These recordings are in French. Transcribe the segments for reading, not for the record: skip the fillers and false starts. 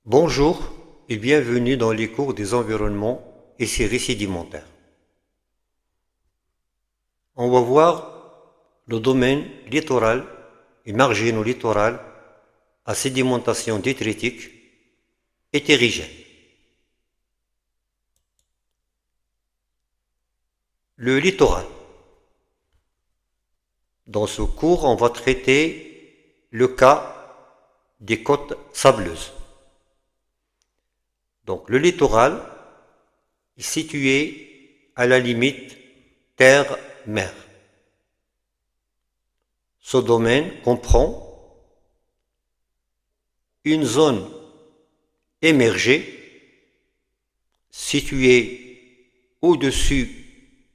Bonjour et bienvenue dans les cours des environnements et séries sédimentaires. On va voir le domaine littoral et margino-littoral à sédimentation détritique et terrigène. Le littoral. Dans ce cours, on va traiter le cas des côtes sableuses. Donc le littoral est situé à la limite terre-mer. Ce domaine comprend une zone émergée située au-dessus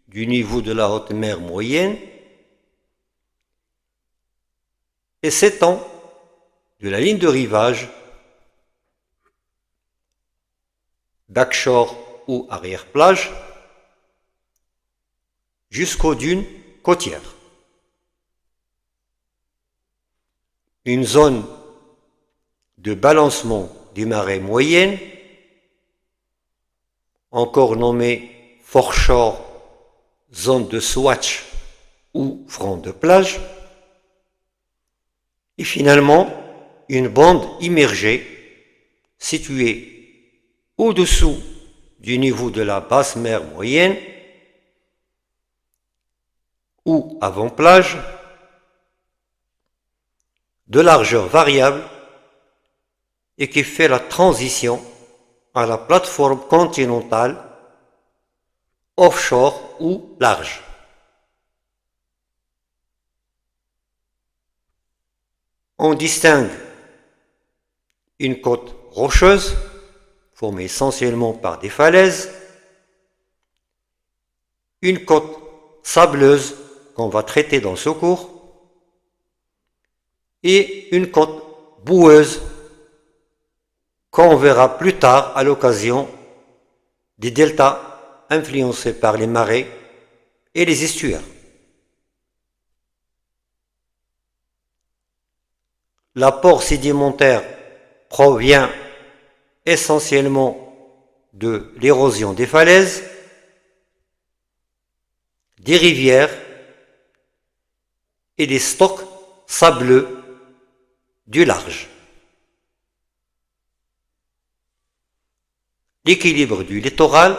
du niveau de la haute mer moyenne et s'étend de la ligne de rivage backshore ou arrière-plage jusqu'aux dunes côtières. Une zone de balancement des marées moyennes, encore nommée foreshore, zone de swatch ou front de plage, et finalement une bande immergée située au-dessous du niveau de la basse mer moyenne ou avant-plage, de largeur variable et qui fait la transition à la plateforme continentale offshore ou large. On distingue une côte rocheuse formée essentiellement par des falaises, une côte sableuse qu'on va traiter dans ce cours et une côte boueuse qu'on verra plus tard à l'occasion des deltas influencés par les marées et les estuaires. L'apport sédimentaire provient essentiellement de l'érosion des falaises, des rivières et des stocks sableux du large. L'équilibre du littoral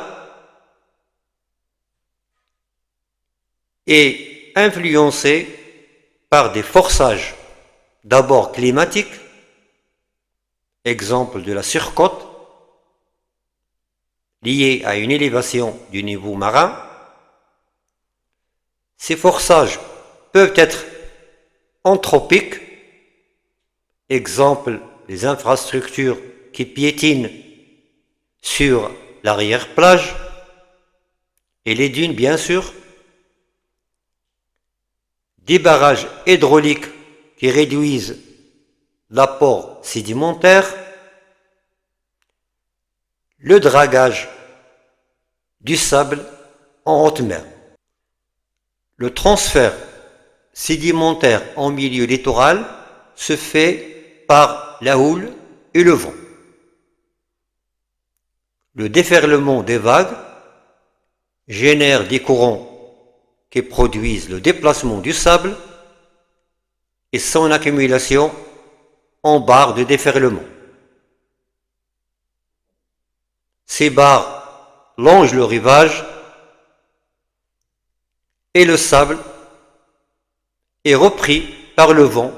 est influencé par des forçages d'abord climatiques, exemple de la surcote, liée à une élévation du niveau marin. Ces forçages peuvent être anthropiques, exemple les infrastructures qui piétinent sur l'arrière-plage et les dunes bien sûr, des barrages hydrauliques qui réduisent l'apport sédimentaire, le dragage du sable en haute mer. Le transfert sédimentaire en milieu littoral se fait par la houle et le vent. Le déferlement des vagues génère des courants qui produisent le déplacement du sable et son accumulation en barres de déferlement. Ces barres longent le rivage et le sable est repris par le vent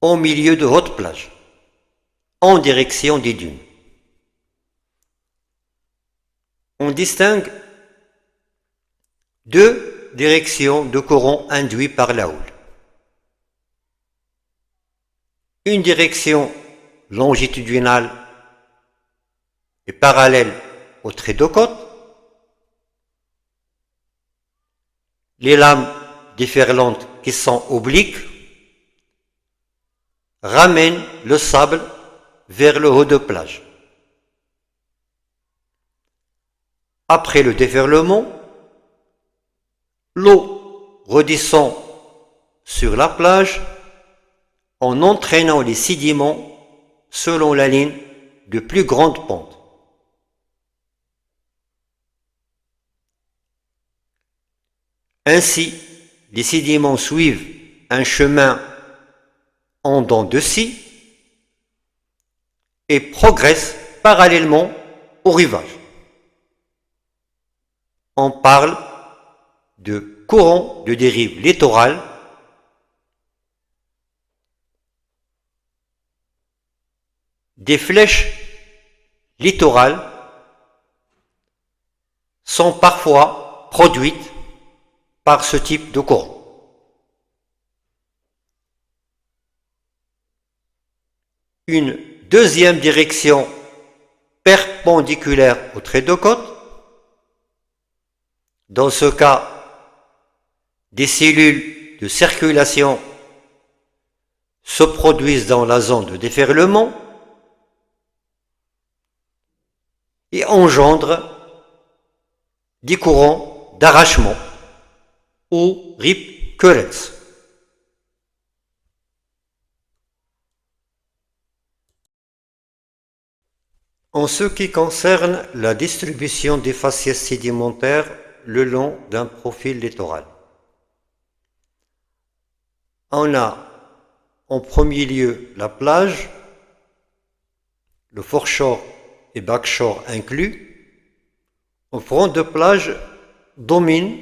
au milieu de haute plage, en direction des dunes. On distingue deux directions de courant induits par la houle. Une direction longitudinale et parallèle au trait de côte. Les lames déferlantes qui sont obliques ramènent le sable vers le haut de plage. Après le déferlement, l'eau redescend sur la plage en entraînant les sédiments selon la ligne de plus grande pente. Ainsi, les sédiments suivent un chemin en dents de scie et progressent parallèlement au rivage. On parle de courant de dérive littorale des flèches littorales sont parfois produites par ce type de courant. Une deuxième direction perpendiculaire au trait de côte. Dans ce cas, des cellules de circulation se produisent dans la zone de déferlement et engendrent des courants d'arrachement ou rip currents. En ce qui concerne la distribution des faciès sédimentaires le long d'un profil littoral, on a en premier lieu la plage, le foreshore et backshore inclus. Au front de plage domine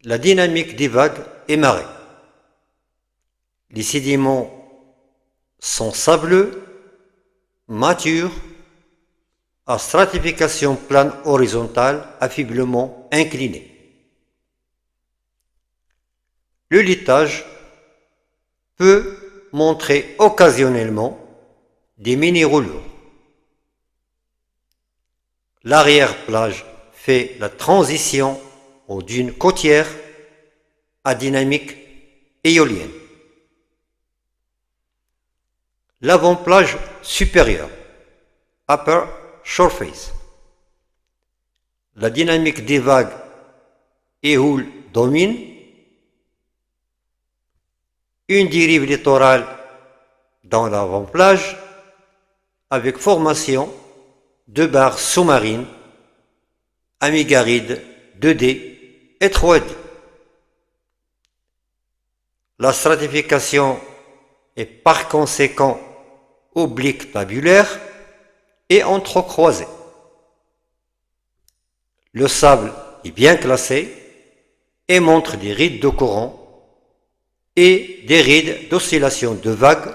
la dynamique des vagues et marées. Les sédiments sont sableux, matures, à stratification plane horizontale affaiblement inclinée. Le litage peut montrer occasionnellement des minéraux lourds. L'arrière-plage fait la transition aux dunes côtières à dynamique éolienne. L'avant-plage supérieure, upper shore face. La dynamique des vagues et houles domine. Une dérive littorale dans l'avant-plage avec formation de barres sous-marines, amygarides 2D et 3D. La stratification est par conséquent oblique tabulaire et entrecroisée. Le sable est bien classé et montre des rides de courant et des rides d'oscillation de vagues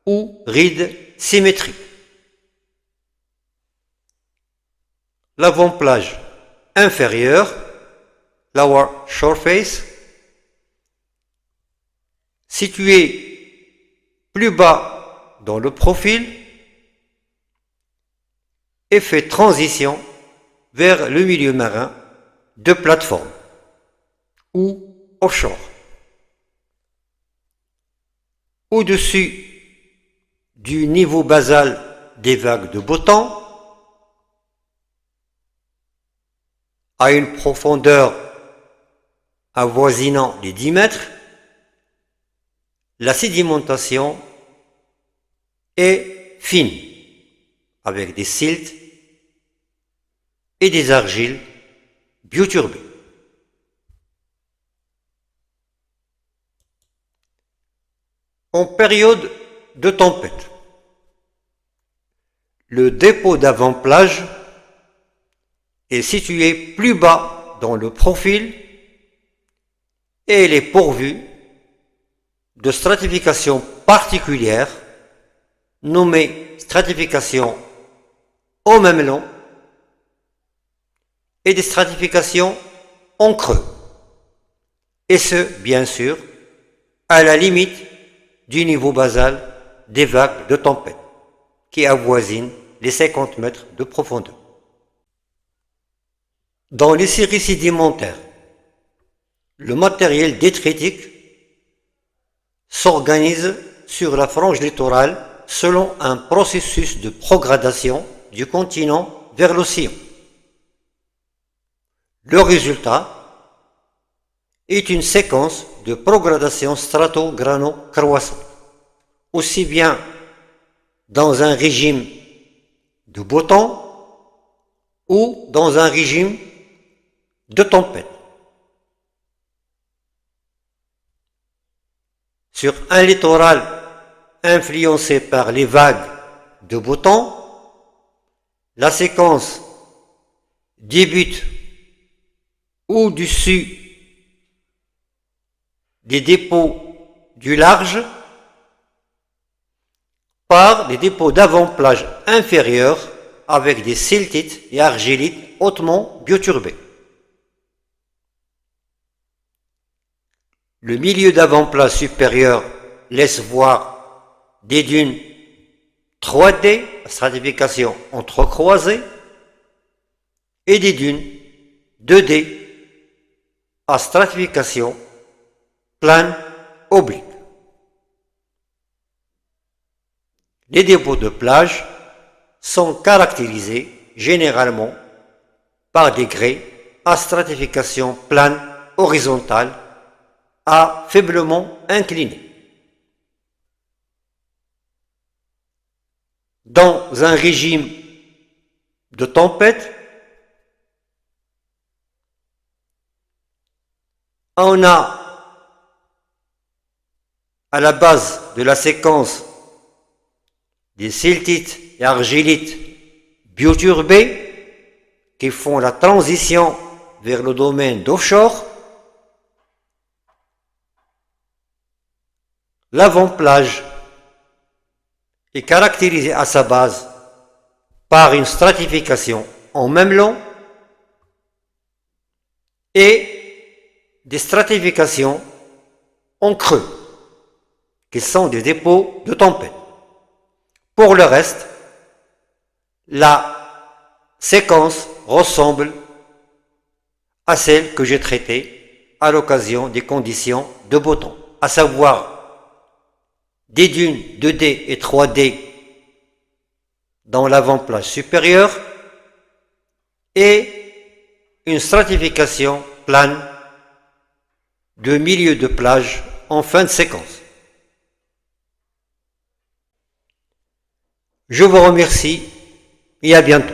ou rides symétriques. L'avant-plage inférieure, lower shore face, située plus bas dans le profil, et fait transition vers le milieu marin de plateforme ou offshore. Au-dessus du niveau basal des vagues de beau temps, à une profondeur avoisinant les 10 mètres, la sédimentation est fine, avec des siltes et des argiles bioturbées. En période de tempête, le dépôt d'avant-plage est situé plus bas dans le profil et il est pourvu de stratification particulière nommée stratification au mamelon et des stratifications en creux, et ce, bien sûr, à la limite du niveau basal des vagues de tempête, qui avoisinent les 50 mètres de profondeur. Dans les séries sédimentaires, le matériel détritique s'organise sur la frange littorale selon un processus de progradation du continent vers l'océan. Le résultat est une séquence de progradation strato-grano-croissante, aussi bien dans un régime de beau temps ou dans un régime de tempête. Sur un littoral influencé par les vagues de beau temps, la séquence débute au-dessus des dépôts du large par des dépôts d'avant-plage inférieurs avec des siltites et argilites hautement bioturbés. Le milieu d'avant-plage supérieur laisse voir des dunes 3D, stratification entrecroisée, et des dunes 2D à stratification plane oblique. Les dépôts de plage sont caractérisés généralement par des grès à stratification plane horizontale à faiblement inclinée. Dans un régime de tempête, on a à la base de la séquence des siltites et argilites bioturbés qui font la transition vers le domaine d'offshore. L'avant-plage est caractérisé à sa base par une stratification en mamelon et des stratifications en creux, qui sont des dépôts de tempête. Pour le reste, la séquence ressemble à celle que j'ai traitée à l'occasion des conditions de beau temps, à savoir des dunes 2D et 3D dans l'avant-plage supérieure et une stratification plane de milieu de plage en fin de séquence. Je vous remercie et à bientôt.